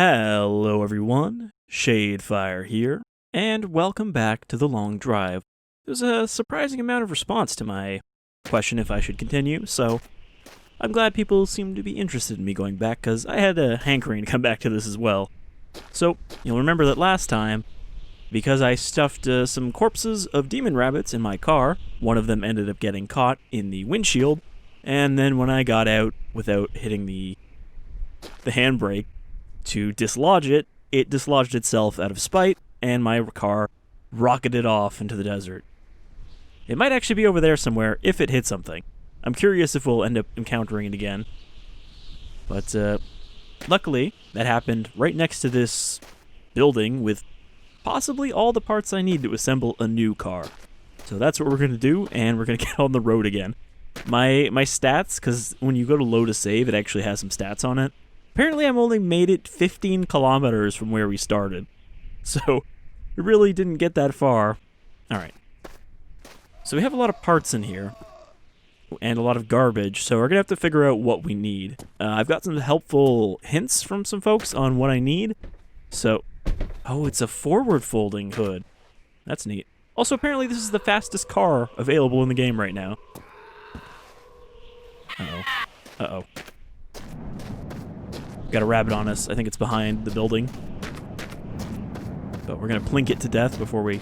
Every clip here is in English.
Hello everyone, Shadefire here, and welcome back to The Long Drive. There's a surprising amount of response to my question if I should continue, so I'm glad people seem to be interested in me going back, because I had a hankering to come back to this as well. So, you'll remember that last time, because I stuffed some corpses of demon rabbits in my car, one of them ended up getting caught in the windshield, and then when I got out without hitting the handbrake, to dislodge it, it dislodged itself out of spite, and my car rocketed off into the desert. It might actually be over there somewhere if it hit something. I'm curious if we'll end up encountering it again. But, luckily, that happened right next to this building with possibly all the parts I need to assemble a new car. So that's what we're going to do, and we're going to get on the road again. My stats, because when you go to load a save, it actually has some stats on it. Apparently, I've only made it 15 kilometers from where we started. So, it really didn't get that far. Alright. So we have a lot of parts in here. And a lot of garbage, so we're going to have to figure out what we need. I've got some helpful hints from some folks on what I need. So, oh, it's a forward-folding hood. That's neat. Also, apparently this is the fastest car available in the game right now. Uh-oh. Uh-oh. Got a rabbit on us. I think it's behind the building. But we're going to plink it to death before we...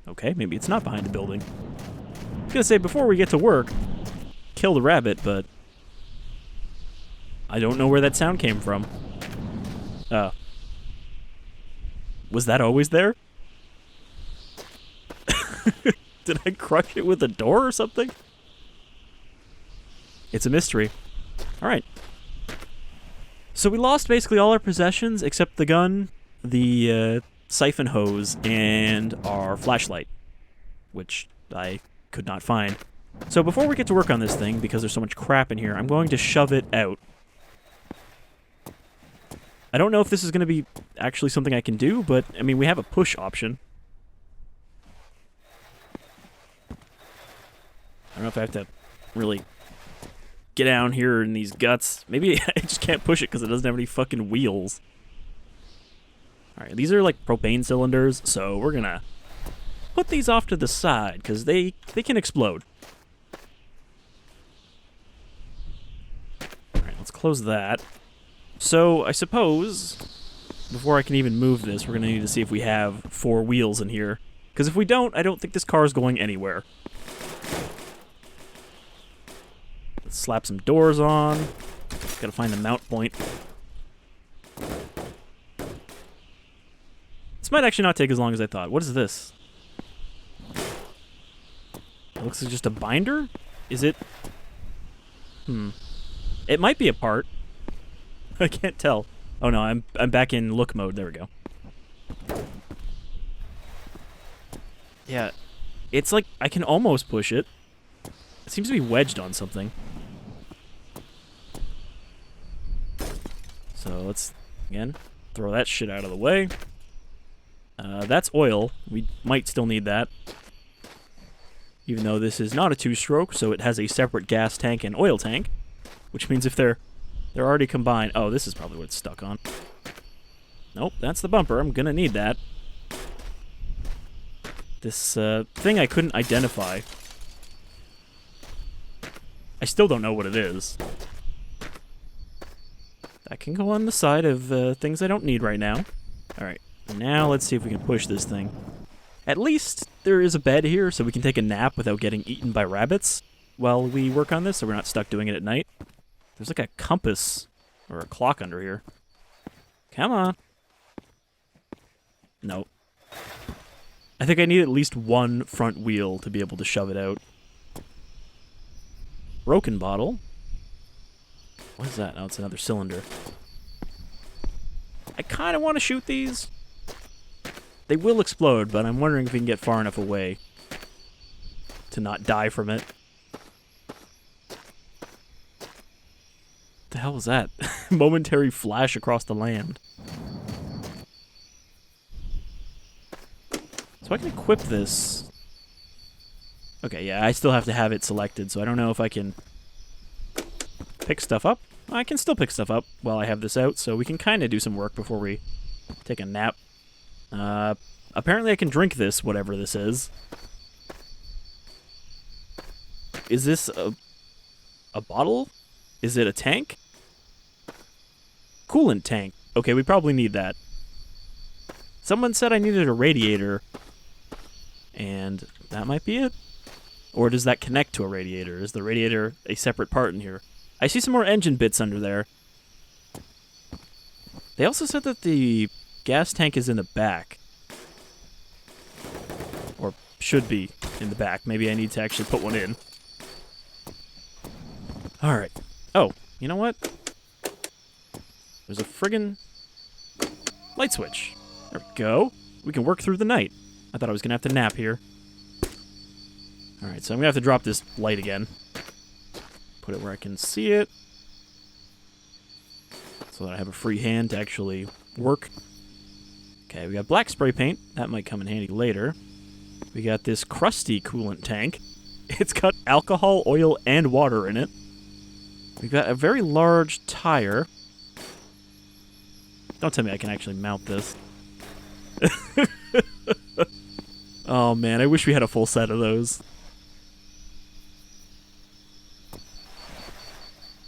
Okay, maybe it's not behind the building. I was going to say, before we get to work, kill the rabbit, but... I don't know where that sound came from. Was that always there? Did I crush it with a door or something? It's a mystery. Alright. So we lost basically all our possessions except the gun, the siphon hose, and our flashlight, which I could not find. So before we get to work on this thing, because there's so much crap in here, I'm going to shove it out. I don't know if this is going to be actually something I can do, but, I mean, we have a push option. I don't know if I have to really get down here in these guts. Maybe I just can't push it because it doesn't have any fucking wheels. Alright, these are like propane cylinders, so we're gonna put these off to the side because they can explode. Alright, let's close that. So, I suppose, before I can even move this, we're gonna need to see if we have 4 wheels in here. Because if we don't, I don't think this car is going anywhere. Slap some doors on. Gotta find the mount point. This might actually not take as long as I thought. What is this? It looks like just a binder? Is it? It might be a part. I can't tell. Oh no, I'm back in look mode. There we go. Yeah. It's like I can almost push it. It seems to be wedged on something. So let's, again, throw that shit out of the way. That's oil. We might still need that. Even though this is not a 2-stroke, so it has a separate gas tank and oil tank. Which means if they're already combined... Oh, this is probably what it's stuck on. Nope, that's the bumper. I'm gonna need that. This thing I couldn't identify. I still don't know what it is. That can go on the side of things I don't need right now. Alright, now let's see if we can push this thing. At least there is a bed here, so we can take a nap without getting eaten by rabbits while we work on this, so we're not stuck doing it at night. There's like a compass or a clock under here. Come on. Nope. I think I need at least 1 front wheel to be able to shove it out. Broken bottle. What is that? Oh, it's another cylinder. I kind of want to shoot these. They will explode, but I'm wondering if we can get far enough away to not die from it. What the hell was that? Momentary flash across the land. So I can equip this. Okay, yeah, I still have to have it selected, so I don't know if I can pick stuff up. I can still pick stuff up while I have this out, so we can kind of do some work before we take a nap. Apparently I can drink this, whatever this is. Is this a bottle? Is it a tank? Coolant tank. Okay, we probably need that. Someone said I needed a radiator, and that might be it. Or does that connect to a radiator? Is the radiator a separate part in here? I see some more engine bits under there. They also said that the gas tank is in the back. Or should be in the back. Maybe I need to actually put one in. Alright. Oh, you know what? There's a friggin' light switch. There we go. We can work through the night. I thought I was going to have to nap here. Alright, so I'm going to have to drop this light again. Put it where I can see it. So that I have a free hand to actually work. Okay, we got black spray paint. That might come in handy later. We got this crusty coolant tank. It's got alcohol, oil, and water in it. We've got a very large tire. Don't tell me I can actually mount this. Oh man, I wish we had a full set of those.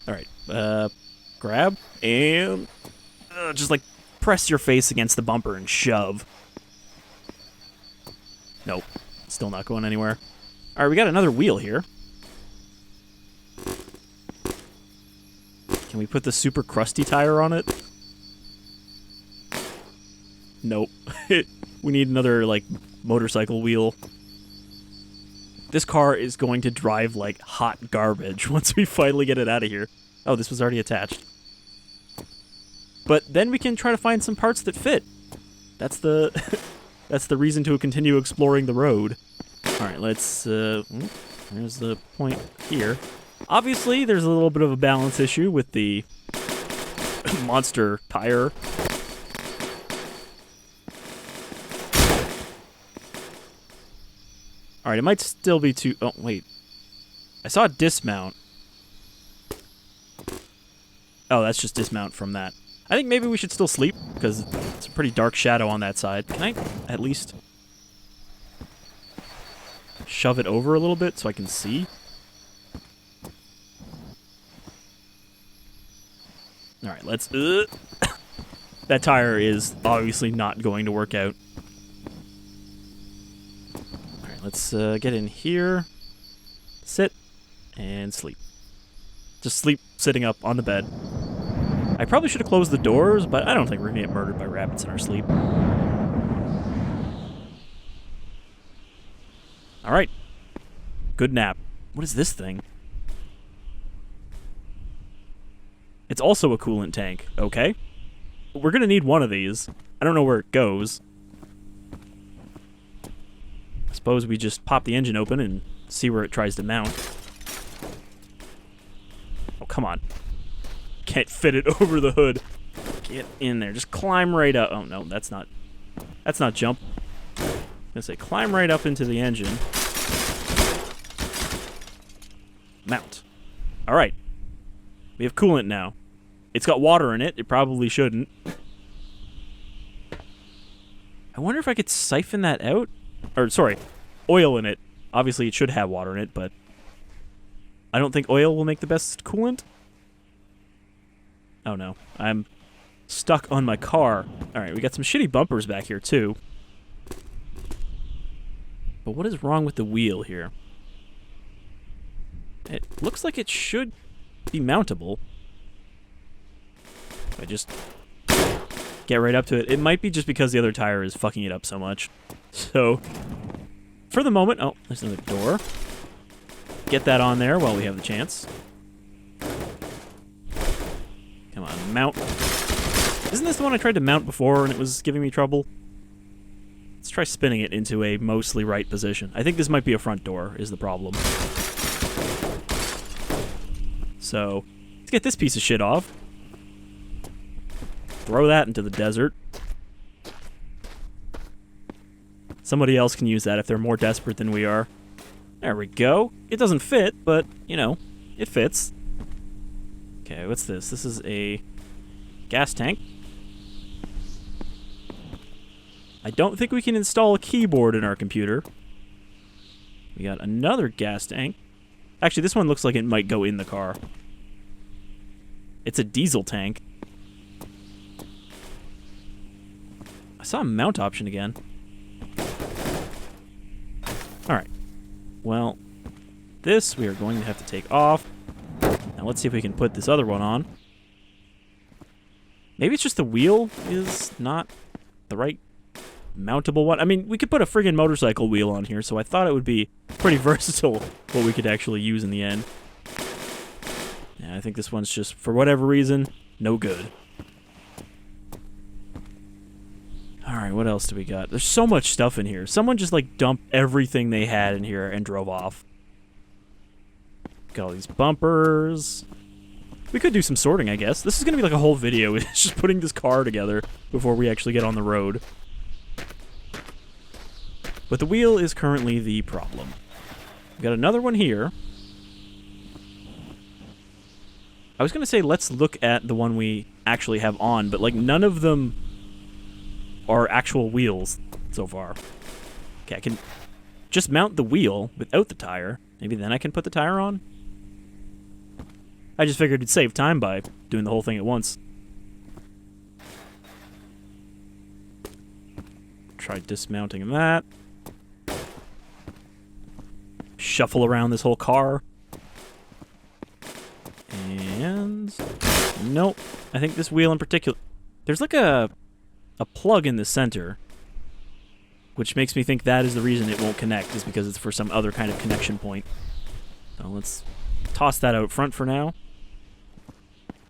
Alright, grab, and just like press your face against the bumper and shove. Nope, still not going anywhere. Alright, we got another wheel here. Can we put the super crusty tire on it? Nope. We need another, like, motorcycle wheel. This car is going to drive like hot garbage once we finally get it out of here. Oh, this was already attached. But then we can try to find some parts that fit. That's the that's the reason to continue exploring the road. All right, let's there's the point here. Obviously, there's a little bit of a balance issue with the monster tire. Alright, it might still be too... Oh, wait. I saw a dismount. Oh, that's just dismount from that. I think maybe we should still sleep, because it's a pretty dark shadow on that side. Can I at least shove it over a little bit so I can see? Alright, let's... That tire is obviously not going to work out. Let's get in here, sit, and sleep. Just sleep sitting up on the bed. I probably should have closed the doors, but I don't think we're going to get murdered by rabbits in our sleep. Alright. Good nap. What is this thing? It's also a coolant tank. Okay. We're going to need one of these. I don't know where it goes. Suppose we just pop the engine open and see where it tries to mount. Oh, come on. Can't fit it over the hood. Get in there. Just climb right up. Oh, no, that's not jump. I'm gonna say climb right up into the engine. Mount. All right. We have coolant now. It's got water in it. It probably shouldn't. I wonder if I could siphon that out? Or, sorry, oil in it. Obviously, it should have water in it, but I don't think oil will make the best coolant. Oh, no. I'm stuck on my car. All right, we got some shitty bumpers back here, too. But what is wrong with the wheel here? It looks like it should be mountable. I just get right up to it. It might be just because the other tire is fucking it up so much. So, for the moment... Oh, there's another door. Get that on there while we have the chance. Come on, mount. Isn't this the one I tried to mount before and it was giving me trouble? Let's try spinning it into a mostly right position. I think this might be a front door, is the problem. So, let's get this piece of shit off. Throw that into the desert. Somebody else can use that if they're more desperate than we are. There we go. It doesn't fit, but, you know, it fits. Okay, what's this? This is a gas tank. I don't think we can install a keyboard in our computer. We got another gas tank. Actually, this one looks like it might go in the car. It's a diesel tank. I saw a mount option again. Alright. Well, this we are going to have to take off. Now let's see if we can put this other one on. Maybe it's just the wheel is not the right mountable one. I mean, we could put a friggin' motorcycle wheel on here, so I thought it would be pretty versatile what we could actually use in the end. Yeah, I think this one's just, for whatever reason, no good. Alright, what else do we got? There's so much stuff in here. Someone just, like, dumped everything they had in here and drove off. Got all these bumpers. We could do some sorting, I guess. This is going to be like a whole video. It's just putting this car together before we actually get on the road. But the wheel is currently the problem. We've got another one here. I was going to say let's look at the one we actually have on, but like none of them are actual wheels so far. Okay, I can just mount the wheel without the tire. Maybe then I can put the tire on? I just figured it'd save time by doing the whole thing at once. Try dismounting that. Shuffle around this whole car. And nope. I think this wheel in particular, there's like a plug in the center, which makes me think that is the reason it won't connect, is because it's for some other kind of connection point. So let's toss that out front for now.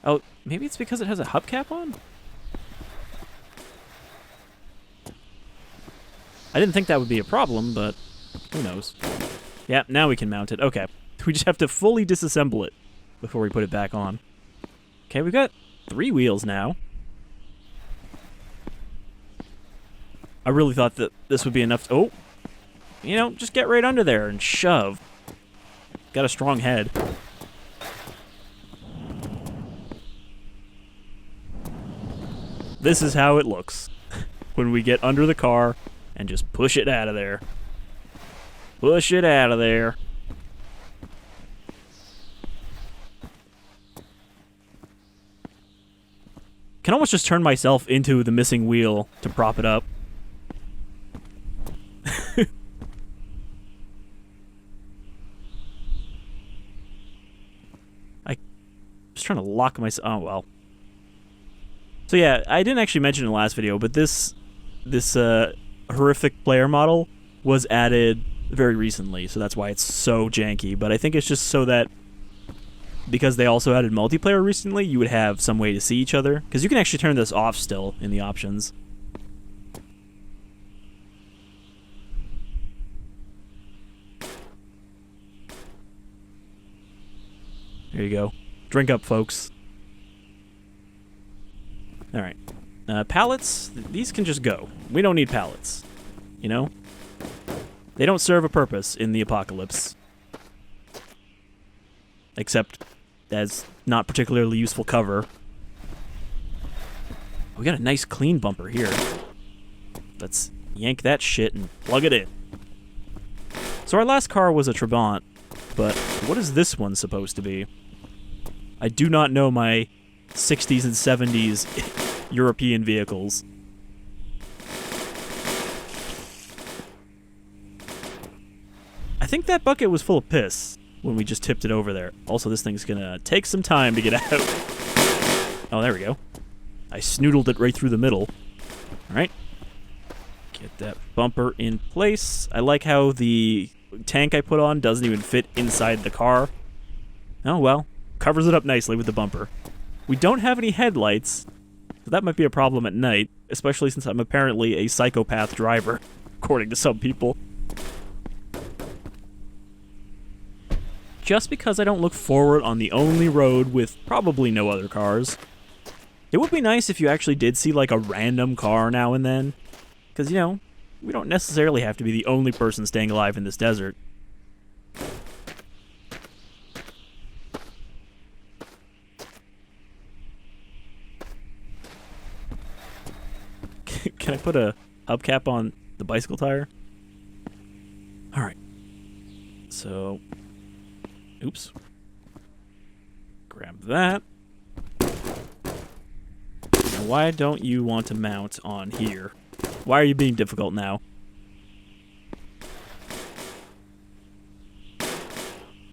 Oh, maybe it's because it has a hubcap on? I didn't think that would be a problem, but who knows. Yeah, now we can mount it. Okay. We just have to fully disassemble it before we put it back on. Okay, we've got 3 wheels now. I really thought that this would be enough to... Oh! You know, just get right under there and shove. Got a strong head. This is how it looks when we get under the car and just push it out of there. Push it out of there. Can almost just turn myself into the missing wheel to prop it up. I was trying to lock myself. Oh, well. So yeah, I didn't actually mention in the last video, but this horrific player model was added very recently, so that's why it's so janky. But I think it's just so that because they also added multiplayer recently, you would have some way to see each other. Because you can actually turn this off still in the options. There you go. Drink up, folks. Alright. Pallets, these can just go. We don't need pallets. You know? They don't serve a purpose in the apocalypse. Except as not particularly useful cover. We got a nice clean bumper here. Let's yank that shit and plug it in. So our last car was a Trabant, but what is this one supposed to be? I do not know my 60s and 70s European vehicles. I think that bucket was full of piss when we just tipped it over there. Also, this thing's gonna take some time to get out. Oh, there we go. I snoodled it right through the middle. Alright. Get that bumper in place. I like how the tank I put on doesn't even fit inside the car. Oh, well. Covers it up nicely with the bumper. We don't have any headlights, so that might be a problem at night, especially since I'm apparently a psychopath driver, according to some people. Just because I don't look forward on the only road with probably no other cars. It would be nice if you actually did see like a random car now and then. Because, you know, we don't necessarily have to be the only person staying alive in this desert. Can I put a hubcap on the bicycle tire? Alright. So... Oops. Grab that. Now, why don't you want to mount on here? Why are you being difficult now?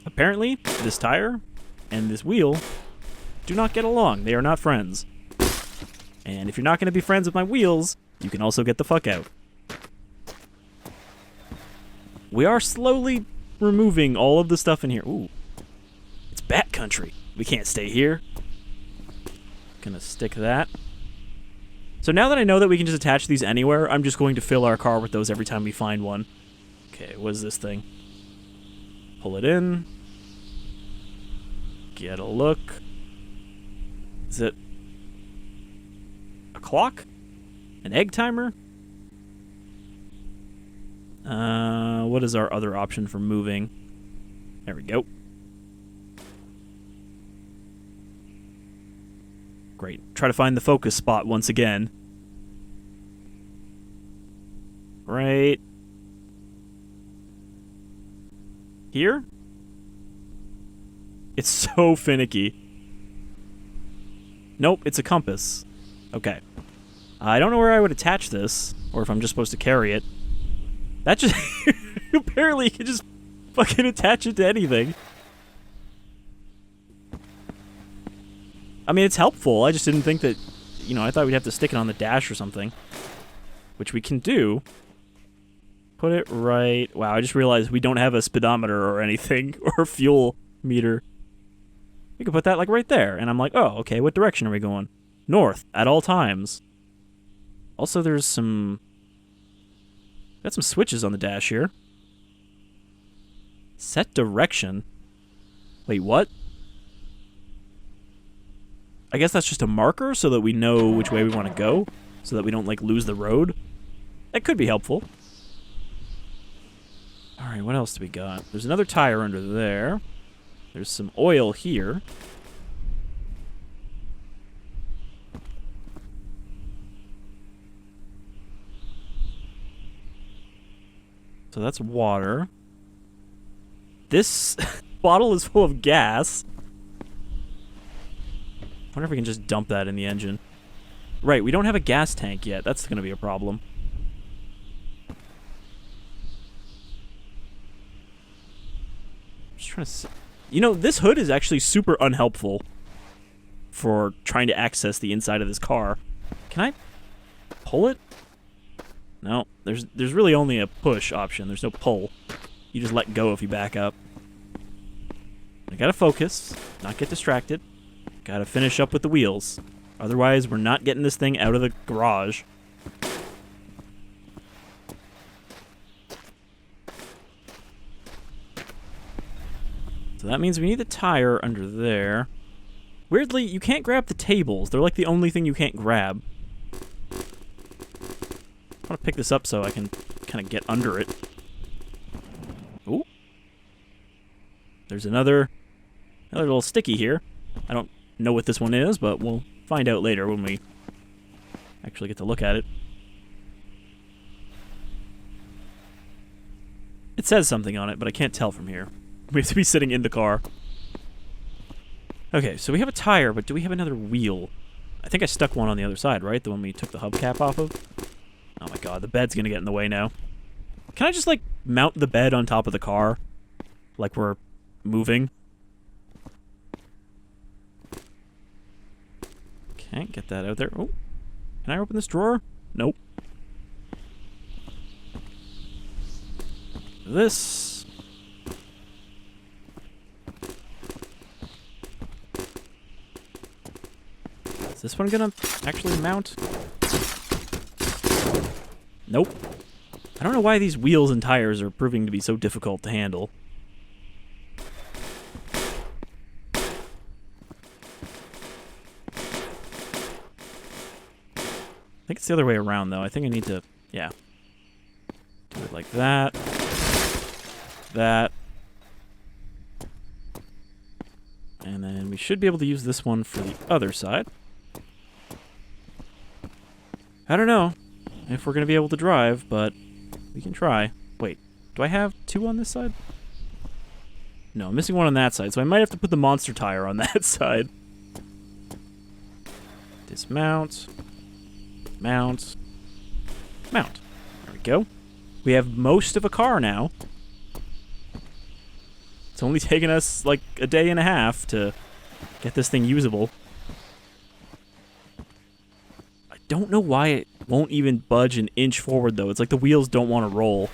Apparently, this tire and this wheel do not get along. They are not friends. And if you're not going to be friends with my wheels, you can also get the fuck out. We are slowly removing all of the stuff in here. Ooh. It's bat country. We can't stay here. Gonna stick that. So now that I know that we can just attach these anywhere, I'm just going to fill our car with those every time we find one. Okay, what is this thing? Pull it in. Get a look. Is it a clock? An egg timer? What is our other option for moving? There we go. Great. Try to find the focus spot once again. Right here? It's so finicky. Nope, it's a compass. Okay. I don't know where I would attach this, or if I'm just supposed to carry it. That just... Apparently you can just fucking attach it to anything. I mean, it's helpful. I just didn't think that... You know, I thought we'd have to stick it on the dash or something. Which we can do. Put it right... Wow, I just realized we don't have a speedometer or anything. Or a fuel meter. We could put that, like, right there. And I'm like, oh, okay, what direction are we going? North, at all times. Also, there's some... Got some switches on the dash here. Set direction? Wait, what? I guess that's just a marker so that we know which way we want to go. So that we don't, like, lose the road. That could be helpful. Alright, what else do we got? There's another tire under there. There's some oil here. So that's water. This bottle is full of gas. I wonder if we can just dump that in the engine. Right, we don't have a gas tank yet. That's going to be a problem. Just trying to see. You know, this hood is actually super unhelpful for trying to access the inside of this car. Can I pull it? No, there's really only a push option. There's no pull. You just let go if you back up. I gotta focus, not get distracted. Gotta finish up with the wheels. Otherwise, we're not getting this thing out of the garage. So that means we need the tire under there. Weirdly, you can't grab the tables. They're like the only thing you can't grab. I want to pick this up so I can kind of get under it. Ooh. There's another little sticky here. I don't know what this one is, but we'll find out later when we actually get to look at it. It says something on it, but I can't tell from here. We have to be sitting in the car. Okay, so we have a tire, but do we have another wheel? I think I stuck one on the other side, right? The one we took the hubcap off of? Oh my god, the bed's gonna get in the way now. Can I just, like, mount the bed on top of the car? Like we're moving? Okay, get that out there. Oh, can I open this drawer? Nope. This. Is this one gonna actually mount? Nope. I don't know why these wheels and tires are proving to be so difficult to handle. I think it's the other way around, though. I think I need to, yeah. Do it like that. That. And then we should be able to use this one for the other side. I don't know. if we're going to be able to drive, but we can try. Wait, do I have 2 on this side? No, I'm missing 1 on that side, so I might have to put the monster tire on that side. Dismount. Mount. Mount. There we go. We have most of a car now. It's only taken us like a day and a half to get this thing usable. I don't know why it won't even budge an inch forward, though. It's like the wheels don't want to roll.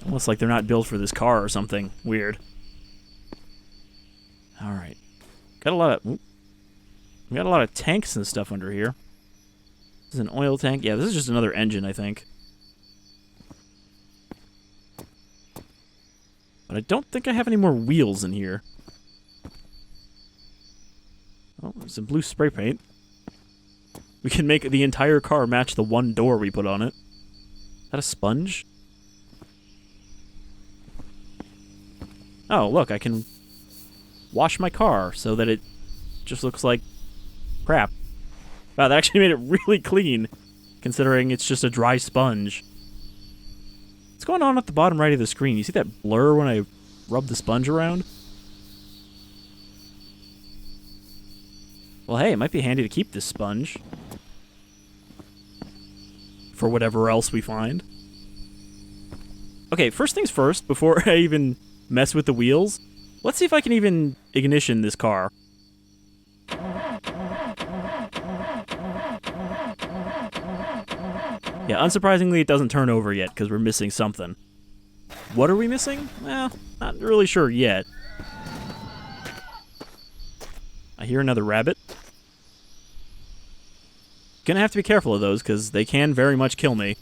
Almost like they're not built for this car or something. Weird. Alright. Got a lot of... We got a lot of tanks and stuff under here. This is an oil tank. Yeah, this is just another engine, I think. But I don't think I have any more wheels in here. Oh, there's some blue spray paint. We can make the entire car match the one door we put on it. Is that a sponge? Oh, look, I can wash my car so that it just looks like crap. Wow, that actually made it really clean, considering it's just a dry sponge. What's going on at the bottom right of the screen? You see that blur when I rub the sponge around? Well, hey, it might be handy to keep this sponge. For whatever else we find. Okay, first things first, before I even mess with the wheels, let's see if I can even ignition this car. Yeah, unsurprisingly, it doesn't turn over yet, because we're missing something. What are we missing? Well, not really sure yet. I hear another rabbit. Gonna have to be careful of those, because they can very much kill me.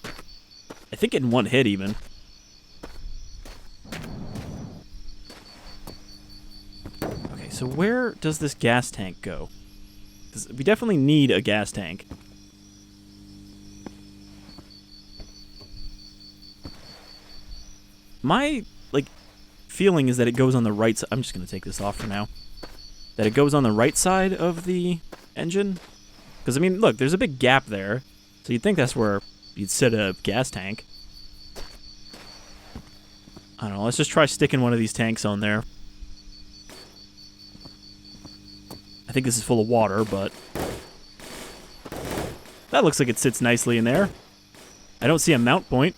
I think in one hit, even. Okay, so where does this gas tank go? 'Cause we definitely need a gas tank. My, like, feeling is that it goes on the right side. I'm just going to take this off for now. That it goes on the right side of the engine. Because, I mean, look, there's a big gap there. So you'd think that's where you'd set a gas tank. I don't know, let's just try sticking one of these tanks on there. I think this is full of water, but... that looks like it sits nicely in there. I don't see a mount point.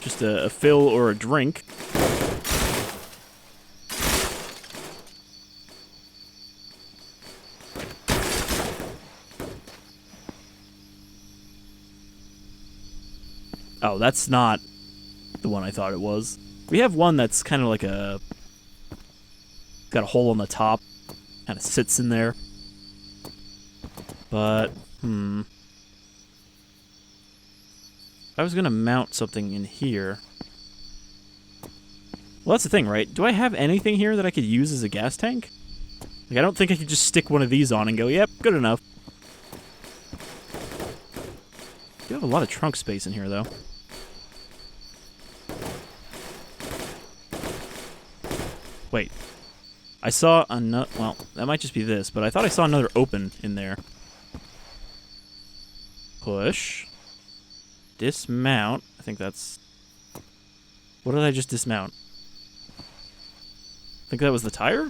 Just a fill or a drink. Oh, that's not the one I thought it was. We have one that's kind of like a... got a hole on the top. Kind of sits in there. But, I was gonna mount something in here. Well, that's the thing, right? Do I have anything here that I could use as a gas tank? Like, I don't think I could just stick one of these on and go, yep, good enough. You have a lot of trunk space in here, though. Wait. I saw another... well, that might just be this, but I thought I saw another open in there. Push. Dismount. I think that's... what did I just dismount? I think that was the tire?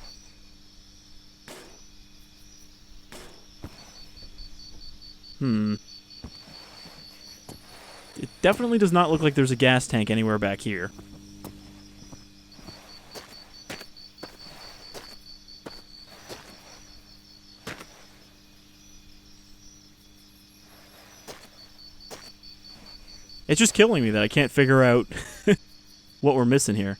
It definitely does not look like there's a gas tank anywhere back here. It's just killing me that I can't figure out what we're missing here.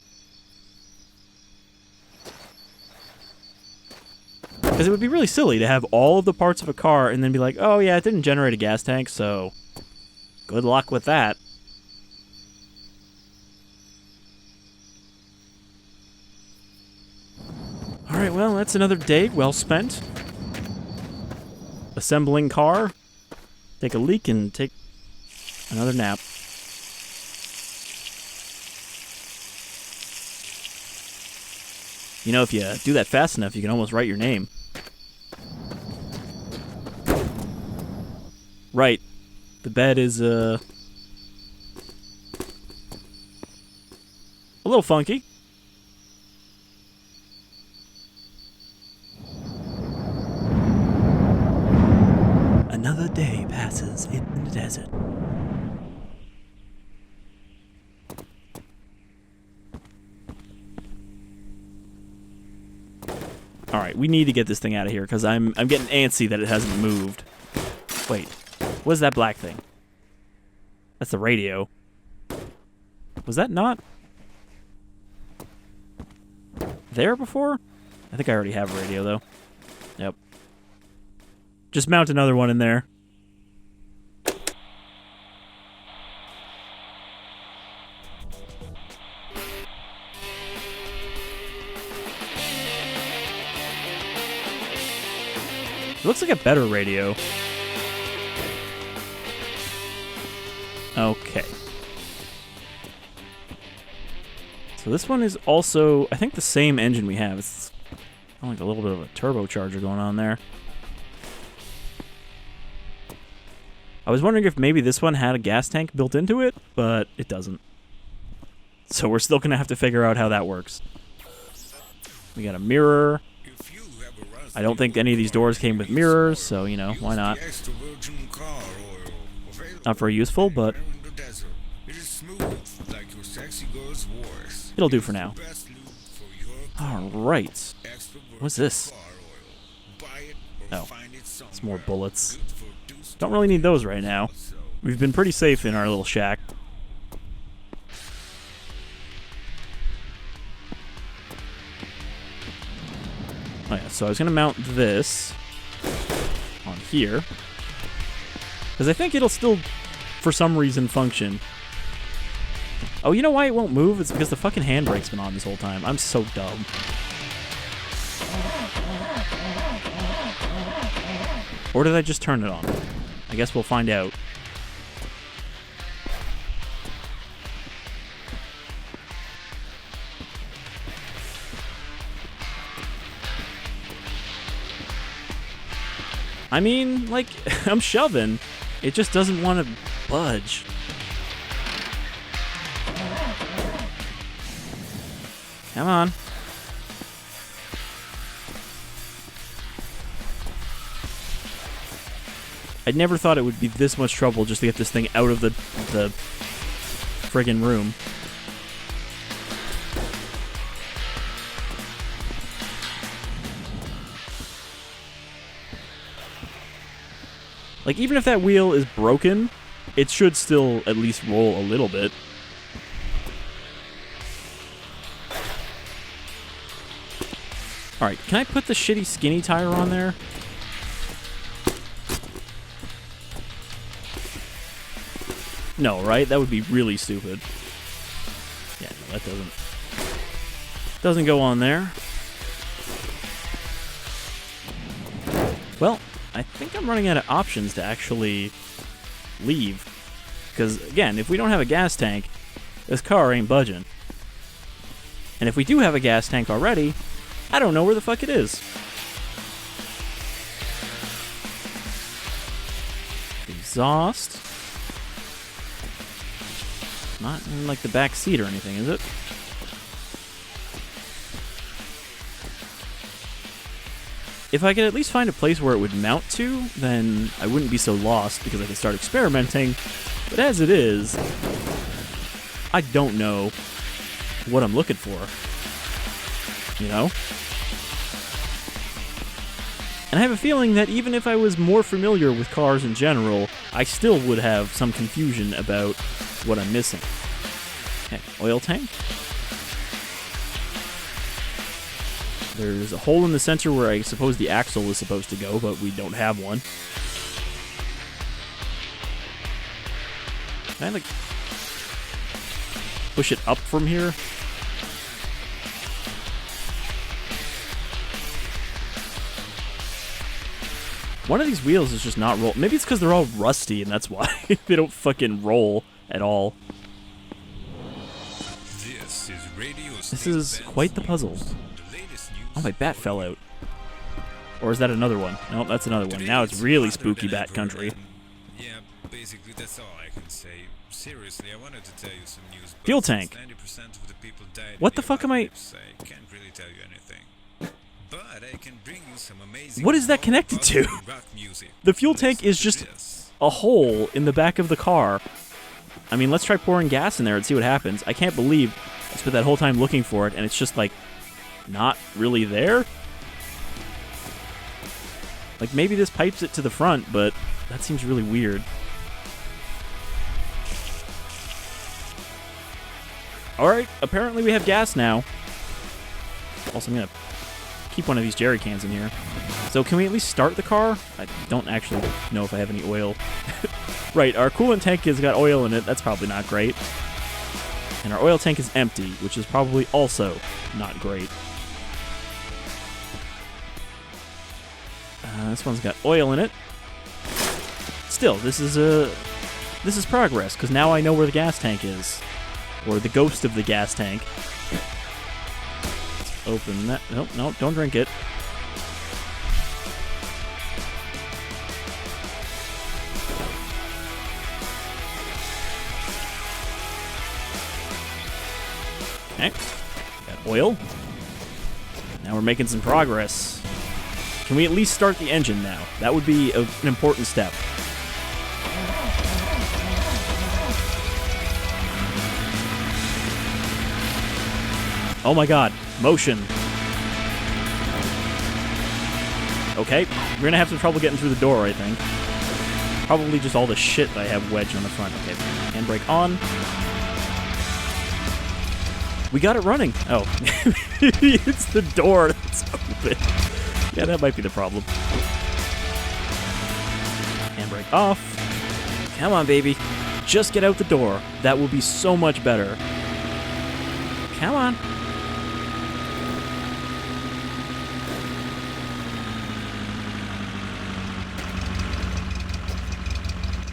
Because it would be really silly to have all of the parts of a car and then be like, oh yeah, it didn't generate a gas tank, so good luck with that. Alright, well, that's another day well spent. Assembling car. Take a leak and take another nap. You know, if you do that fast enough, you can almost write your name. Right. The bed is, a little funky. Another day passes in the desert. Alright, we need to get this thing out of here, because I'm getting antsy that it hasn't moved. Wait, what is that black thing? That's the radio. Was that not there before? I think I already have a radio, though. Yep. Just mount another one in there. It looks like a better radio. Okay. So this one is also, I think, the same engine we have. It's like a little bit of a turbocharger going on there. I was wondering if maybe this one had a gas tank built into it, but it doesn't. So we're still going to have to figure out how that works. We got a mirror. I don't think any of these doors came with mirrors, so, you know, why not? Not very useful, but it'll do for now. Alright. What's this? Oh, it's more bullets. Don't really need those right now. We've been pretty safe in our little shack. Oh yeah, so I was going to mount this on here, because I think it'll still, for some reason, function. Oh, you know why it won't move? It's because the fucking handbrake's been on this whole time. I'm so dumb. Or did I just turn it on? I guess we'll find out. I mean, like, I'm shoving. It just doesn't want to budge. Come on. I never thought it would be this much trouble just to get this thing out of the friggin' room. Like, even if that wheel is broken, it should still at least roll a little bit. Alright, can I put the shitty skinny tire on there? No, right? That would be really stupid. Yeah, no, that doesn't go on there. Well, I think I'm running out of options to actually leave. Because, again, if we don't have a gas tank, this car ain't budging. And if we do have a gas tank already, I don't know where the fuck it is. Exhaust. Not in, like, the back seat or anything, is it? If I could at least find a place where it would mount to, then I wouldn't be so lost because I could start experimenting. But as it is, I don't know what I'm looking for. You know? And I have a feeling that even if I was more familiar with cars in general, I still would have some confusion about what I'm missing. Okay, oil tank. There's a hole in the center where I suppose the axle is supposed to go, but we don't have one. Can I, like, push it up from here? One of these wheels is just not roll. Maybe it's because they're all rusty, and that's why they don't fucking roll at all. This is quite the puzzle. Oh, my bat fell out. Or is that another one? Nope, that's another one. Now it's really spooky bat country. basically that's all I can say. Seriously, I wanted to tell you some news, but Fuel tank. 90% of the people died. What the fuck am I... I can't really tell you anything. But I can bring you some amazing... What is that connected to? Rock music. The fuel tank is just a hole in the back of the car. I mean, let's try pouring gas in there and see what happens. I can't believe I spent that whole time looking for it, and it's just, like, not really there. Like, maybe this pipes it to the front, but that seems really weird. Alright, apparently we have gas now. Also, I'm gonna keep one of these jerry cans in here. So can we at least start the car? I don't actually know if I have any oil. Right, our coolant tank has got oil in it. That's probably not great. And our oil tank is empty, which is probably also not great. This one's got oil in it. Still, this is progress, because now I know where the gas tank is. Or the ghost of the gas tank. Open that. Nope, nope, don't drink it. Okay. Got oil. Now we're making some progress. Can we at least start the engine now? That would be an important step. Oh my god, motion. Okay, we're gonna have some trouble getting through the door, I think. Probably just all the shit that I have wedged on the front. Okay, handbrake on. We got it running. Oh, it's the door that's open. Yeah, that might be the problem. Handbrake off. Come on, baby. Just get out the door. That will be so much better. Come on.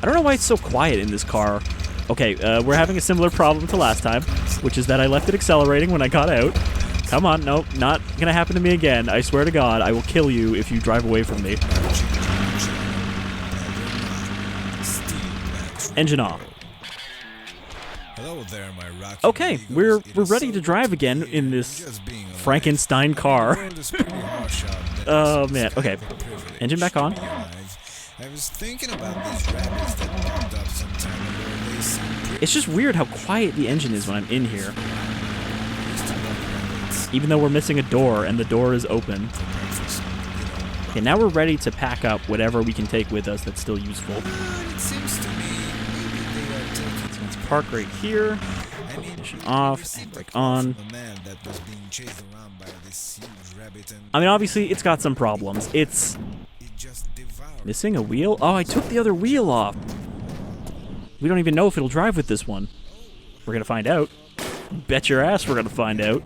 I don't know why it's so quiet in this car. Okay, we're having a similar problem to last time, which is that I left it accelerating when I got out. Come on, nope, not gonna happen to me again. I swear to God, I will kill you if you drive away from me. Engine off. Hello there, my rocky Okay, we're ready to drive again in this Frankenstein car. Oh man, okay. Engine back on. I was thinking about these rabbits that popped up sometime ago. They seem pretty... It's just weird how quiet the engine is when I'm in here. Even though we're missing a door and the door is open. Okay, now we're ready to pack up whatever we can take with us that's still useful. So let's park right here. Ignition off, brake on. I mean, obviously, it's got some problems. It's missing a wheel? Oh, I took the other wheel off. We don't even know if it'll drive with this one. We're gonna find out. Bet your ass we're gonna find out.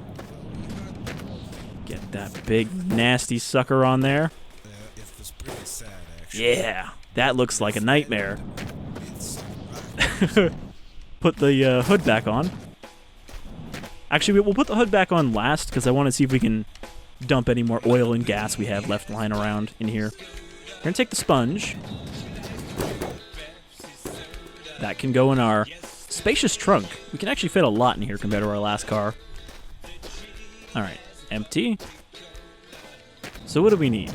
Get that big, nasty sucker on there. Yeah, that looks like a nightmare. Put the hood back on. Actually, we'll put the hood back on last, because I want to see if we can dump any more oil and gas we have left lying around in here. We're going to take the sponge. That can go in our spacious trunk. We can actually fit a lot in here compared to our last car. Alright, empty. So what do we need?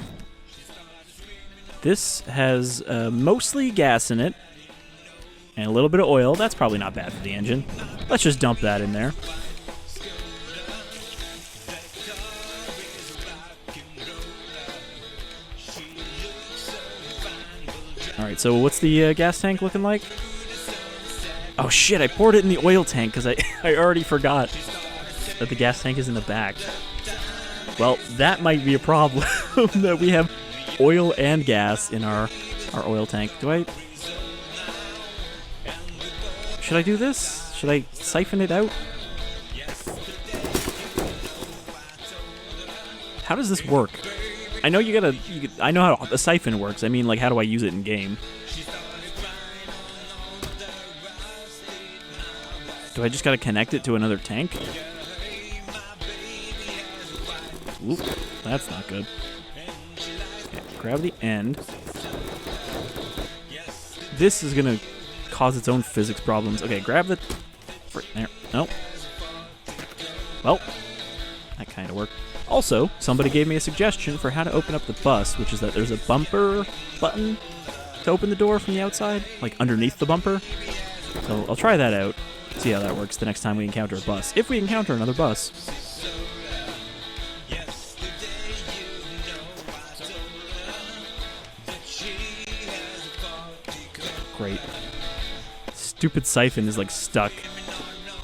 This has mostly gas in it. And a little bit of oil. That's probably not bad for the engine. Let's just dump that in there. Alright, so what's the gas tank looking like? Oh shit, I poured it in the oil tank because I already forgot that the gas tank is in the back. Well, that might be a problem, that we have oil and gas in our oil tank. Should I do this? Should I siphon it out? How does this work? I know I know how a siphon works. I mean, like, how do I use it in game? Do I just gotta connect it to another tank? Oop, that's not good. Okay, grab the end. This is gonna cause its own physics problems. Okay, grab the... There. Nope. Well, that kind of worked. Also, somebody gave me a suggestion for how to open up the bus, which is that there's a bumper button to open the door from the outside, like underneath the bumper. So I'll try that out, see how that works the next time we encounter a bus. If we encounter another bus. Great. Stupid siphon is like stuck.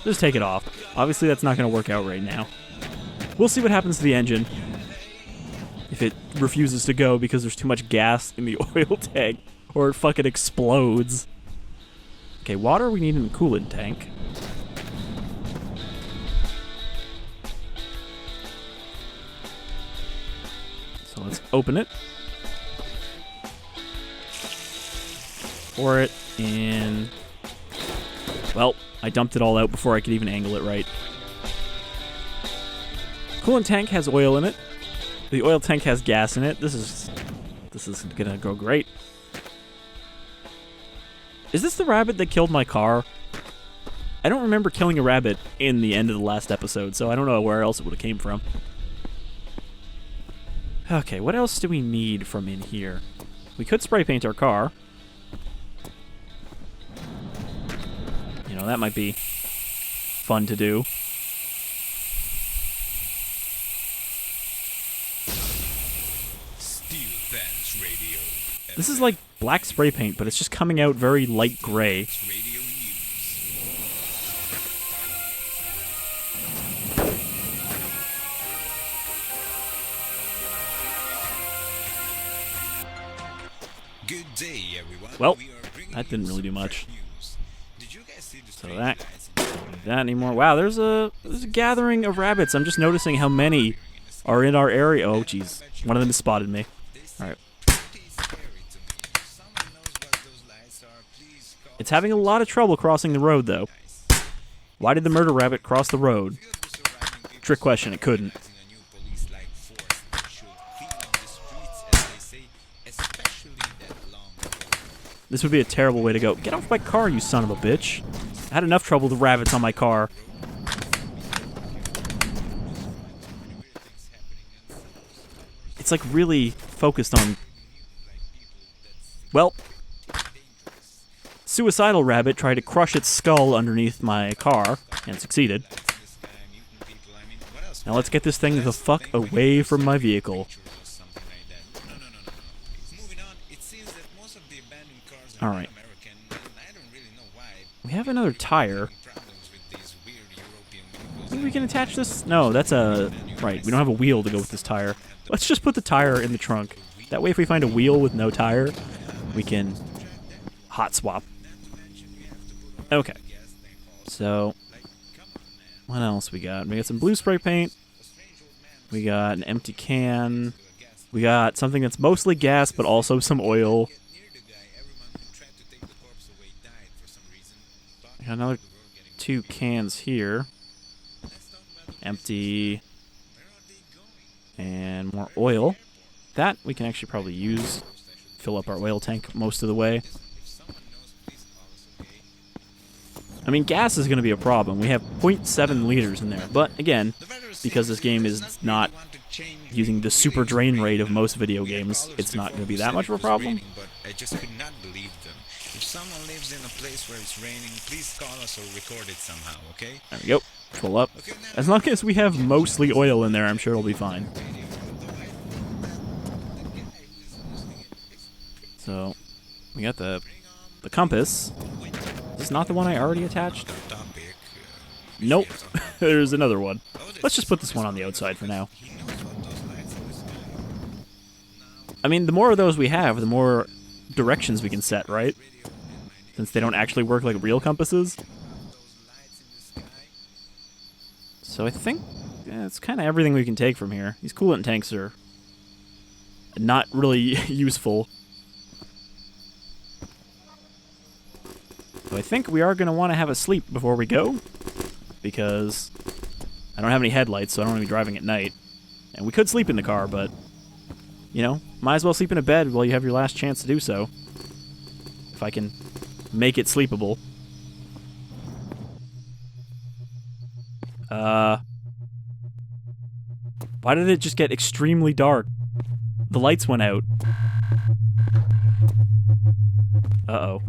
Just take it off. Obviously that's not going to work out right now. We'll see what happens to the engine if it refuses to go because there's too much gas in the oil tank, or it fucking explodes. Okay, water we need in the coolant tank. So let's open it. Pour it in. Well, I dumped it all out before I could even angle it right. Coolant tank has oil in it. The oil tank has gas in it. This is gonna go great. Is this the rabbit that killed my car? I don't remember killing a rabbit in the end of the last episode, so I don't know where else it would have came from. Okay, what else do we need from in here? We could spray paint our car. You know, that might be fun to do. This is like black spray paint, but it's just coming out very light gray. Good day, everyone. Well, that didn't really do much. So that can't do that anymore. Wow, there's a gathering of rabbits. I'm just noticing how many are in our area. Oh, jeez. One of them has spotted me. All right. It's having a lot of trouble crossing the road, though. Why did the murder rabbit cross the road? Trick question, it couldn't. This would be a terrible way to go. Get off my car, you son of a bitch. I had enough trouble with rabbits on my car. It's like really focused on... Well... Suicidal rabbit tried to crush its skull underneath my car, and succeeded. Now let's get this thing the fuck away from my vehicle. Alright. We have another tire. Think we can attach this? No, that's a... Right, we don't have a wheel to go with this tire. Let's just put the tire in the trunk. That way if we find a wheel with no tire, we can hot swap. Okay. So, what else we got? We got some blue spray paint. We got an empty can. We got something that's mostly gas, but also some oil. I got another 2 cans here. Empty. And more oil. That we can actually probably use. Fill up our oil tank most of the way. I mean, gas is going to be a problem. We have 0.7 liters in there. But, again, because this game is not using the super drain rate of most video games, it's not going to be that much of a problem. But I just could not believe them. If someone lives in a place where it's raining, please call us or record it somehow, okay? There we go. Fill up. As long as we have mostly oil in there, I'm sure it'll be fine. So, we got the compass. Is this not the one I already attached? Nope. There's another one. Let's just put this one on the outside for now. I mean, the more of those we have, the more directions we can set, right? Since they don't actually work like real compasses. So I think it's kind of everything we can take from here. These coolant tanks are not really useful. So I think we are going to want to have a sleep before we go, because I don't have any headlights, so I don't want to be driving at night. And we could sleep in the car, but, you know, might as well sleep in a bed while you have your last chance to do so. If I can make it sleepable. Why did it just get extremely dark? The lights went out. Uh-oh.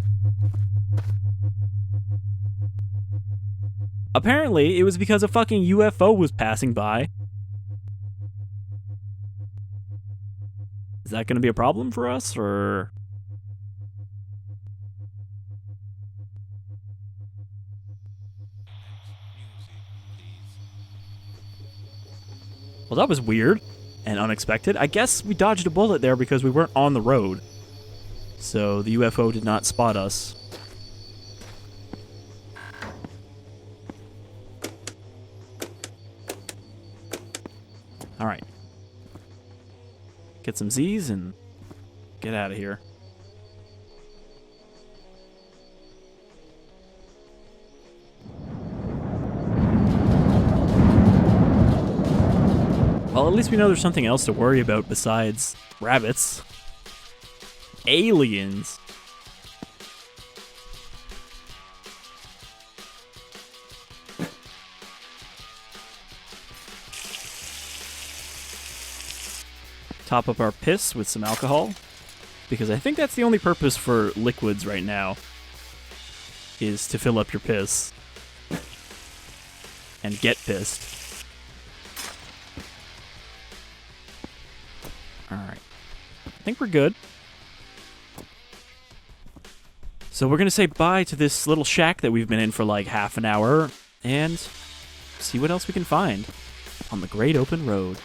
Apparently, it was because a fucking UFO was passing by. Is that gonna be a problem for us, or...? Well, that was weird and unexpected. I guess we dodged a bullet there because we weren't on the road. So the UFO did not spot us. Alright. Get some Z's and get out of here. Well, at least we know there's something else to worry about besides rabbits. Aliens. Top up our piss with some alcohol, because I think that's the only purpose for liquids right now, is to fill up your piss and get pissed. Alright. I think we're good. So we're going to say bye to this little shack that we've been in for like half an hour and see what else we can find on the great open road.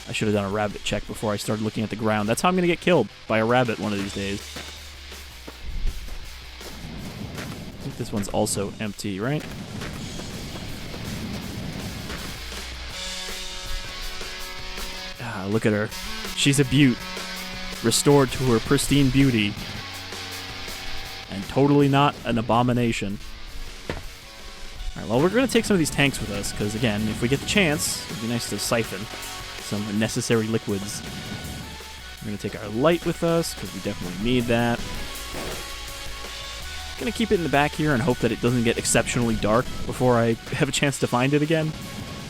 I should have done a rabbit check before I started looking at the ground. That's how I'm going to get killed, by a rabbit one of these days. I think this one's also empty, right? Ah, look at her. She's a beaut. Restored to her pristine beauty. And totally not an abomination. Alright, well, we're going to take some of these tanks with us, because, again, if we get the chance, it'd be nice to siphon some necessary liquids. We're going to take our light with us, because we definitely need that. Going to keep it in the back here and hope that it doesn't get exceptionally dark before I have a chance to find it again.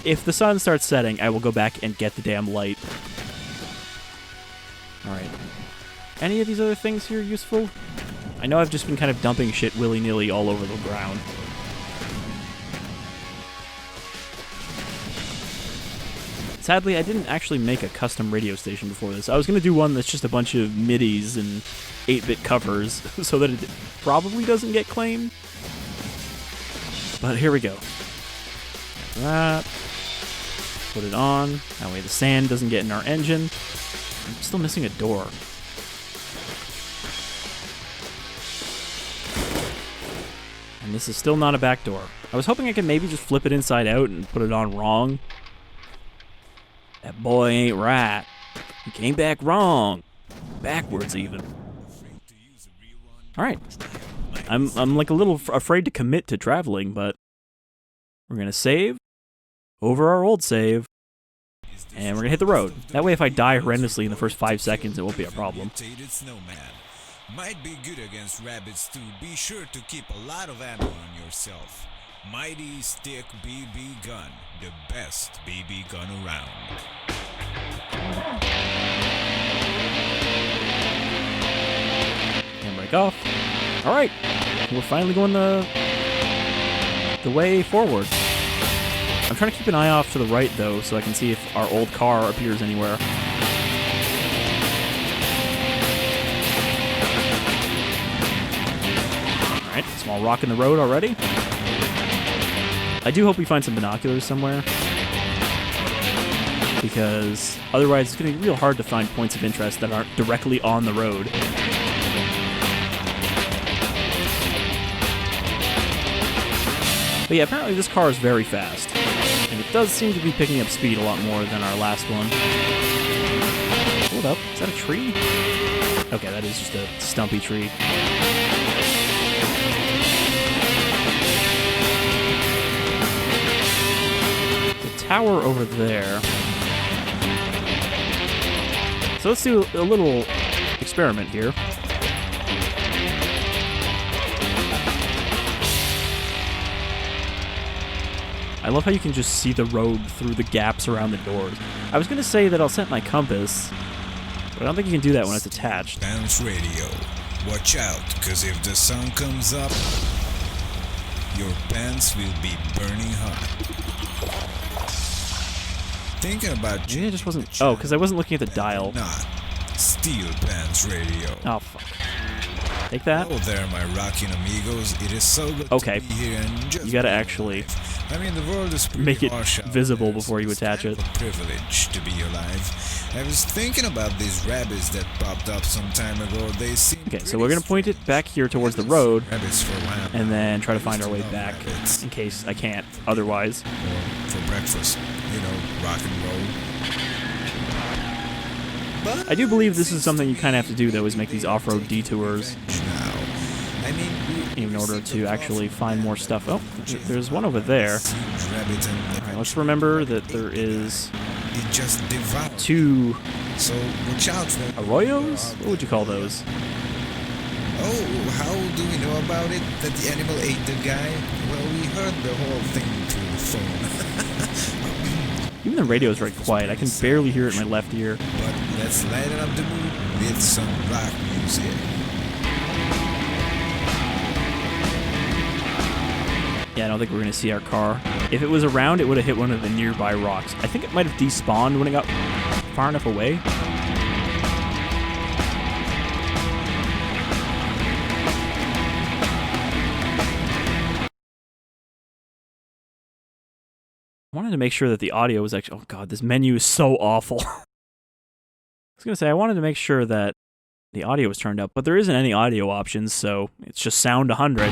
If the sun starts setting, I will go back and get the damn light. Alright. Any of these other things here useful? I know I've just been kind of dumping shit willy-nilly all over the ground. Sadly, I didn't actually make a custom radio station before this. I was going to do one that's just a bunch of MIDIs and 8-bit covers so that it probably doesn't get claimed. But here we go. Like that. Put it on. That way the sand doesn't get in our engine. I'm still missing a door. And this is still not a back door. I was hoping I could maybe just flip it inside out and put it on wrong. That boy ain't right. He came back wrong. Backwards even. Alright. I'm like a little afraid to commit to traveling, but we're gonna save over our old save. And we're gonna hit the road. That way if I die horrendously in the first 5 seconds, it won't be a problem. Might be good against rabbits too. Be sure to keep a lot of ammo on yourself. Mighty Stick BB Gun, the best BB gun around. Handbrake off. Alright, we're finally going the way forward. I'm trying to keep an eye off to the right though, so I can see if our old car appears anywhere. Alright, small rock in the road already. I do hope we find some binoculars somewhere, because otherwise it's going to be real hard to find points of interest that aren't directly on the road. But yeah, apparently this car is very fast, and it does seem to be picking up speed a lot more than our last one. Hold up, is that a tree? Okay, that is just a stumpy tree. Tower over there. So let's do a little experiment here. I love how you can just see the road through the gaps around the doors. I was going to say that I'll set my compass, but I don't think you can do that when it's attached. Bounce radio. Watch out, because if the sun comes up, your pants will be burning hot. Thinking about Maybe it just wasn't... Oh, because I wasn't looking at the dial. Not Steel Pants Radio. Oh, fuck. Take that. Hello there, my rocking amigos. It is so good Okay. to be here and just You gotta actually I mean, the world is pretty make it harsh out visible there, before so you it's attach kind it. of a privilege to be alive. I was thinking about these rabbits that popped up some time ago. They seem Okay, so pretty we're gonna point it back here towards the road, rabbits for a while and now. then try to I find used our way love back, rabbits. in case I can't otherwise. Or for breakfast, you know, rock and roll. But I do believe this is something you kind of have to do, though, is make these off-road detours now. I mean, in order to actually find more stuff. Oh, there's one over there. Alright, let's remember that there is It just devoured. 2 So watch out for arroyos? What would you call those? Oh, how do we know about it? That the animal ate the guy? Well, we heard the whole thing through the phone. Even the radio is very quiet. I can barely hear it in my left ear. But let's lighten up the mood with some rock music. Yeah, I don't think we're going to see our car. If it was around, it would have hit one of the nearby rocks. I think it might have despawned when it got far enough away. I wanted to make sure that the audio was actually... Oh god, this menu is so awful. I was going to say, I wanted to make sure that the audio was turned up, but there isn't any audio options, so it's just sound 100.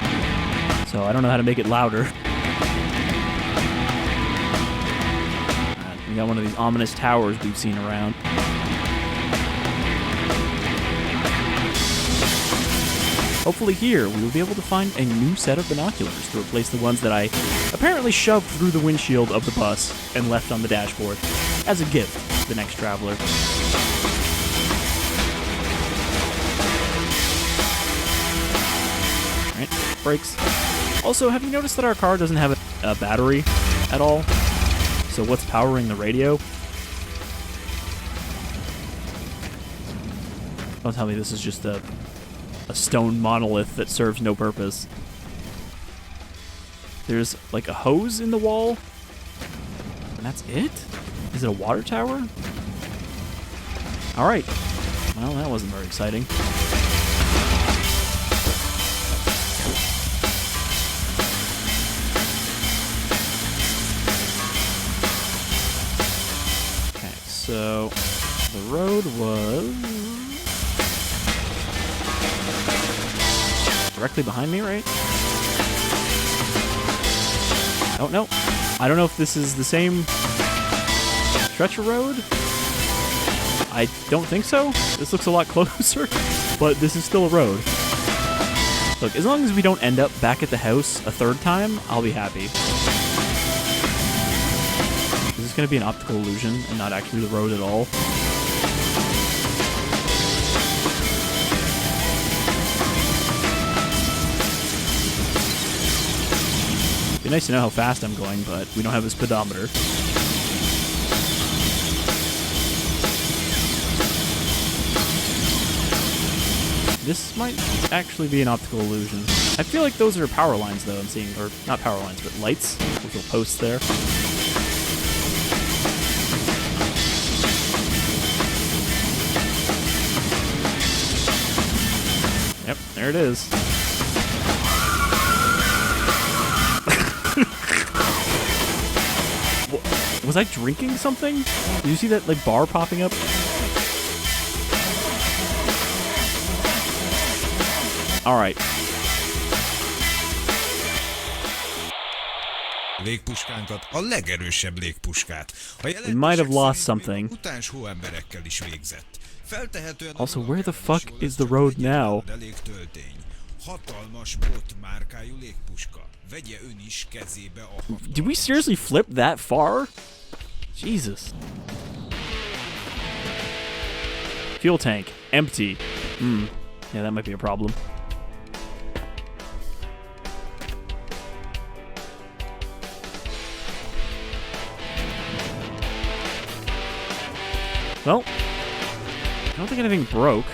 So I don't know how to make it louder. We got one of these ominous towers we've seen around. Hopefully here, we will be able to find a new set of binoculars to replace the ones that I apparently shoved through the windshield of the bus and left on the dashboard as a gift to the next traveler. Alright, brakes. Also, have you noticed that our car doesn't have a battery at all? So what's powering the radio? Don't tell me this is just a stone monolith that serves no purpose. There's like a hose in the wall, and that's it? Is it a water tower? Alright. Well, that wasn't very exciting. Okay, so the road was directly behind me, right? Oh, no. I don't know if this is the same stretch of road. I don't think so. This looks a lot closer, but this is still a road. Look, as long as we don't end up back at the house a third time, I'll be happy. Is this going to be an optical illusion and not actually the road at all? Be nice to know how fast I'm going, but we don't have a speedometer. This might actually be an optical illusion. I feel like those are power lines, though, I'm seeing. Or, not power lines, but lights. Little posts there. Yep, there it is. Was I drinking something? Did you see that, like, bar popping up? Alright. Légpuskánkat, a legerősebb légpuskát. A We might have lost something. mutáns hóemberekkel is végzett. Feltehetően Also, where the fuck is the road now? elég töltény. Hatalmas bot márkájú légpuska. Vegye ön is kezébe a Did we seriously flip that far? Jesus. Fuel tank, empty. Yeah, that might be a problem. Well, I don't think anything broke.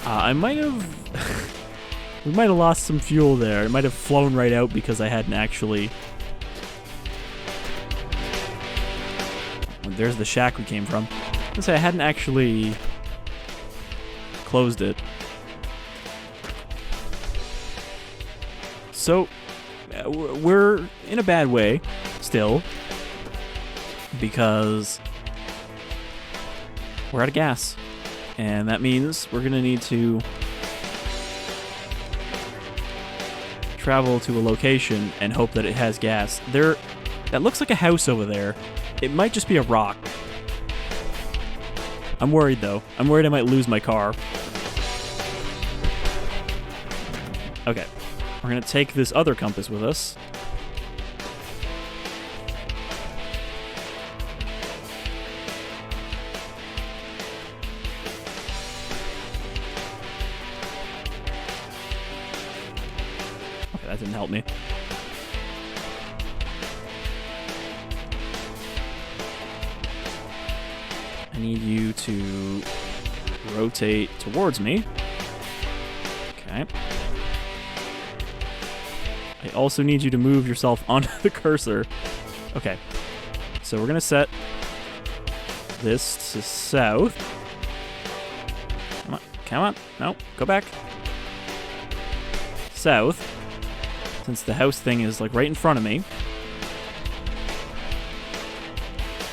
I might have... we might have lost some fuel there. It might have flown right out because I hadn't actually... There's the shack we came from. Let's say I hadn't actually closed it. So, we're in a bad way still because we're out of gas. And that means we're going to need to travel to a location and hope that it has gas. That looks like a house over there. It might just be a rock. I'm worried, though. I'm worried I might lose my car. Okay. We're going to take this other compass with us. Okay, that didn't help me. I need you to rotate towards me. Okay. I also need you to move yourself onto the cursor. Okay. So we're going to set this to south. Come on. Come on. No, go back. South. Since the house thing is like right in front of me.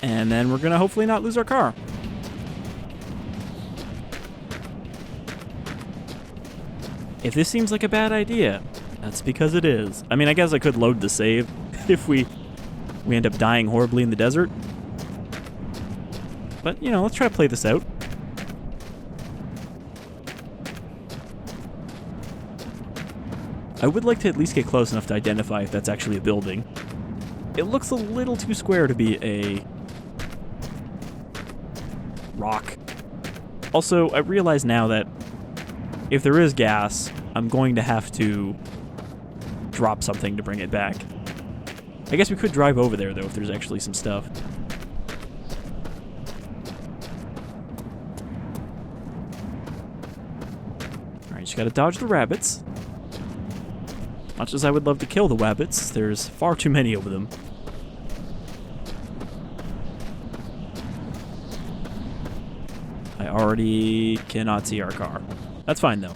And then we're going to hopefully not lose our car. If this seems like a bad idea, that's because it is. I mean, I guess I could load the save if we end up dying horribly in the desert. But, you know, let's try to play this out. I would like to at least get close enough to identify if that's actually a building. It looks a little too square to be a rock. Also, I realize now that if there is gas, I'm going to have to drop something to bring it back. I guess we could drive over there, though, if there's actually some stuff. Alright, just gotta dodge the rabbits. Much as I would love to kill the rabbits, there's far too many of them. I already cannot see our car. That's fine, though.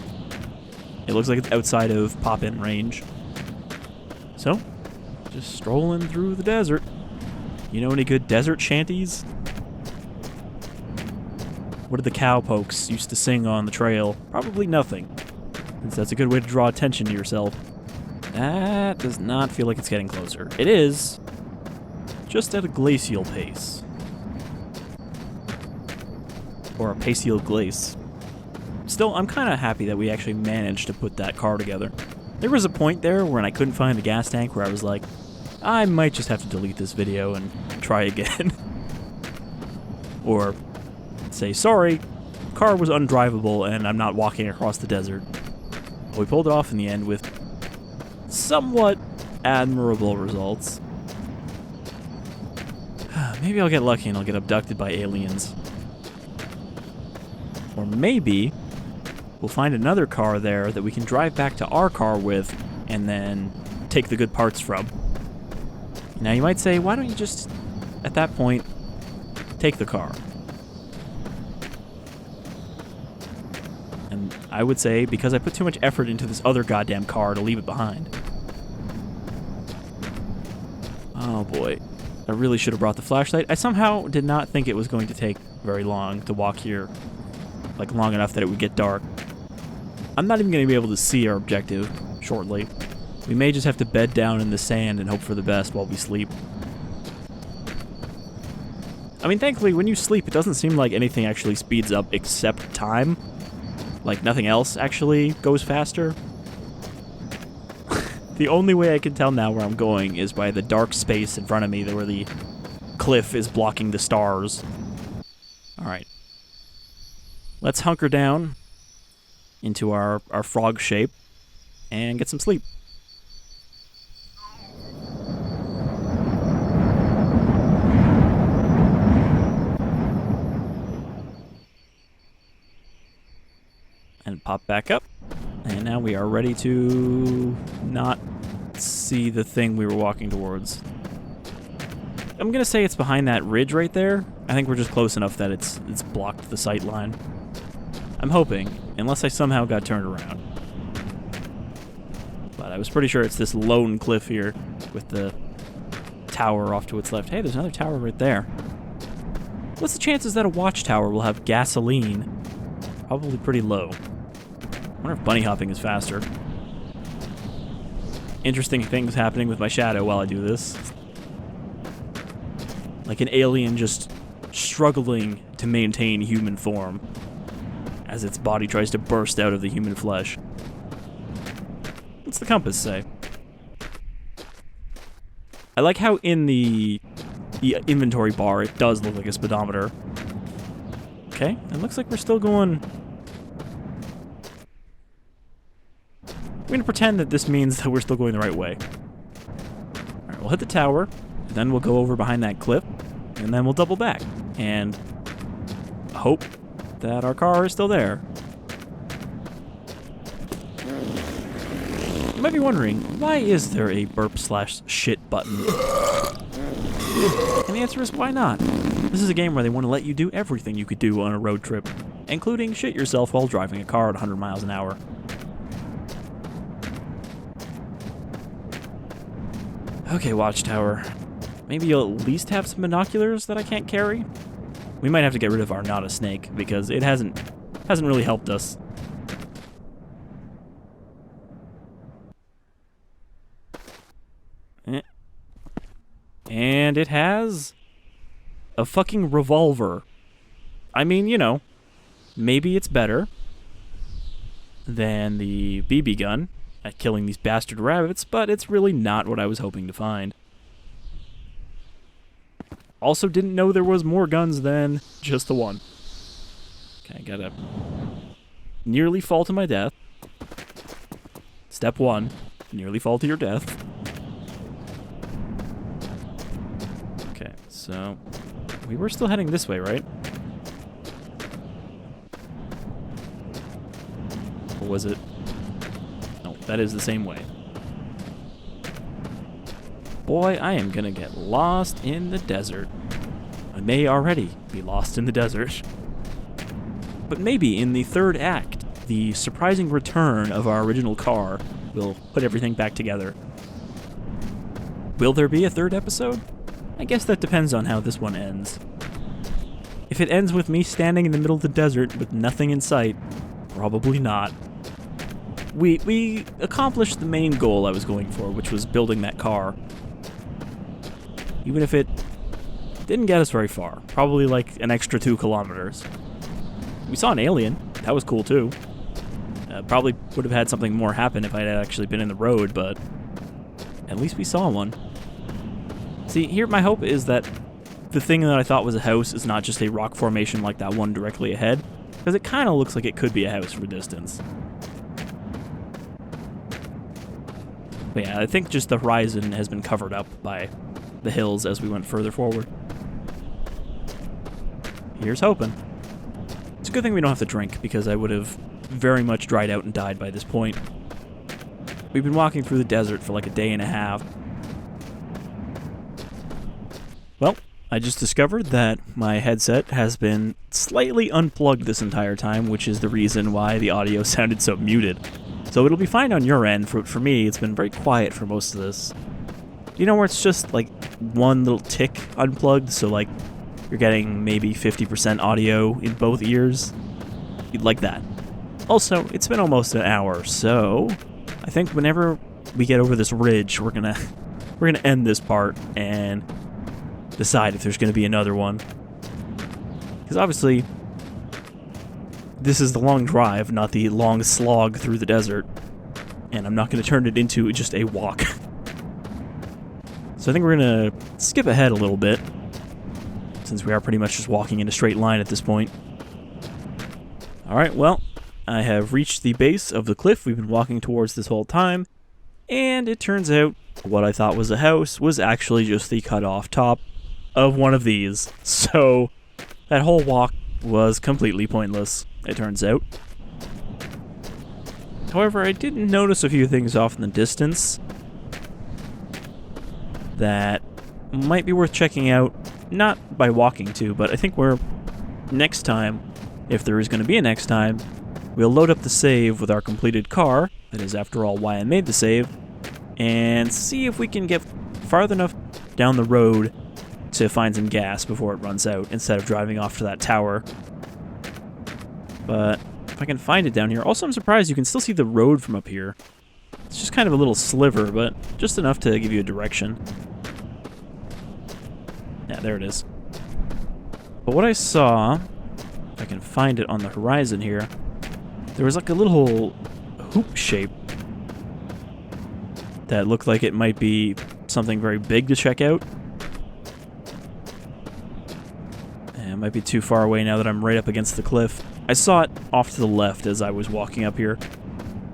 It looks like it's outside of pop-in range. So, just strolling through the desert. You know any good desert shanties? What did the cowpokes used to sing on the trail? Probably nothing, since that's a good way to draw attention to yourself. That does not feel like it's getting closer. It is, just at a glacial pace. Or a pacial glace. Still, I'm kind of happy that we actually managed to put that car together. There was a point there when I couldn't find a gas tank where I was like, I might just have to delete this video and try again. Or say, sorry, car was undrivable and I'm not walking across the desert. But we pulled it off in the end with somewhat admirable results. Maybe I'll get lucky and I'll get abducted by aliens. Or maybe we'll find another car there that we can drive back to our car with and then take the good parts from. Now you might say, why don't you just, at that point, take the car? And I would say, because I put too much effort into this other goddamn car to leave it behind. Oh boy. I really should have brought the flashlight. I somehow did not think it was going to take very long to walk here. Like, long enough that it would get dark. I'm not even going to be able to see our objective shortly. We may just have to bed down in the sand and hope for the best while we sleep. I mean, thankfully, when you sleep, it doesn't seem like anything actually speeds up except time. Like, nothing else actually goes faster. The only way I can tell now where I'm going is by the dark space in front of me where the cliff is blocking the stars. Alright. let's hunker down into our frog shape and get some sleep. And pop back up. And now we are ready to not see the thing we were walking towards. I'm gonna say it's behind that ridge right there. I think we're just close enough that it's blocked the sight line. I'm hoping, unless I somehow got turned around. But I was pretty sure it's this lone cliff here with the tower off to its left. Hey, there's another tower right there. What's the chances that a watchtower will have gasoline? Probably pretty low. I wonder if bunny hopping is faster. Interesting things happening with my shadow while I do this. Like an alien just struggling to maintain human form as its body tries to burst out of the human flesh. What's the compass say? I like how in the inventory bar it does look like a speedometer. Okay, it looks like we're still going... I'm going to pretend that this means that we're still going the right way. Alright, we'll hit the tower, and then we'll go over behind that cliff, and then we'll double back, and hope that our car is still there. You might be wondering, why is there a burp/shit button? And the answer is, why not? This is a game where they want to let you do everything you could do on a road trip, including shit yourself while driving a car at 100 miles an hour. Okay, Watchtower. Maybe you'll at least have some binoculars that I can't carry? We might have to get rid of our not a snake, because it hasn't really helped us. And it has a fucking revolver. I mean, you know, maybe it's better than the BB gun at killing these bastard rabbits, but it's really not what I was hoping to find. Also didn't know there was more guns than just the one. Okay, gotta nearly fall to my death. Step 1, nearly fall to your death. Okay, so we were still heading this way, right? Or was it? No, that is the same way. Boy, I am gonna get lost in the desert. I may already be lost in the desert. But maybe in the third act, the surprising return of our original car will put everything back together. Will there be a third episode? I guess that depends on how this one ends. If it ends with me standing in the middle of the desert with nothing in sight, probably not. We accomplished the main goal I was going for, which was building that car. Even if it didn't get us very far. Probably like an extra 2 kilometers. We saw an alien. That was cool too. Probably would have had something more happen if I had actually been in the road, but at least we saw one. See, here my hope is that the thing that I thought was a house is not just a rock formation like that one directly ahead, because it kind of looks like it could be a house from a distance. But yeah, I think just the horizon has been covered up by the hills as we went further forward. Here's hoping. It's a good thing we don't have to drink, because I would have very much dried out and died by this point. We've been walking through the desert for like a day and a half. Well, I just discovered that my headset has been slightly unplugged this entire time, which is the reason why the audio sounded so muted. So it'll be fine on your end. For me, it's been very quiet for most of this. You know where it's just like one little tick unplugged, so like you're getting maybe 50% audio in both ears? You'd like that. Also, it's been almost an hour, so I think whenever we get over this ridge, we're gonna end this part and decide if there's gonna be another one. Because obviously, this is the long drive, not the long slog through the desert, and I'm not gonna turn it into just a walk. So I think we're gonna skip ahead a little bit, since we are pretty much just walking in a straight line at this point. Alright, well, I have reached the base of the cliff we've been walking towards this whole time, and it turns out what I thought was a house was actually just the cut-off top of one of these. So, that whole walk was completely pointless, it turns out. However, I did notice a few things off in the distance that might be worth checking out, not by walking to, but I think next time, if there is going to be a next time, we'll load up the save with our completed car, that is after all why I made the save, and see if we can get farther enough down the road to find some gas before it runs out, instead of driving off to that tower. But if I can find it down here. Also, I'm surprised you can still see the road from up here. It's just kind of a little sliver, but just enough to give you a direction. Yeah, there it is. But what I saw, if I can find it on the horizon here, there was like a little hoop shape that looked like it might be something very big to check out. And it might be too far away now that I'm right up against the cliff. I saw it off to the left as I was walking up here.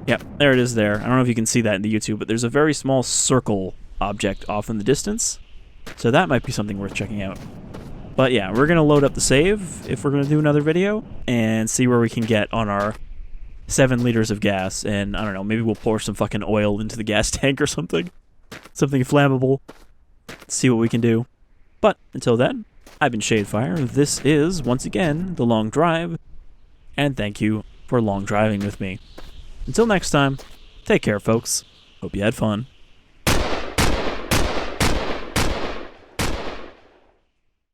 Yep, there it is there. I don't know if you can see that in the YouTube, but there's a very small circle object off in the distance. So that might be something worth checking out. But yeah, we're going to load up the save if we're going to do another video and see where we can get on our 7 liters of gas. And I don't know, maybe we'll pour some fucking oil into the gas tank or something. Something flammable. See what we can do. But until then, I've been Shadefire. This is, once again, The Long Drive. And thank you for long driving with me. Until next time, take care, folks. Hope you had fun.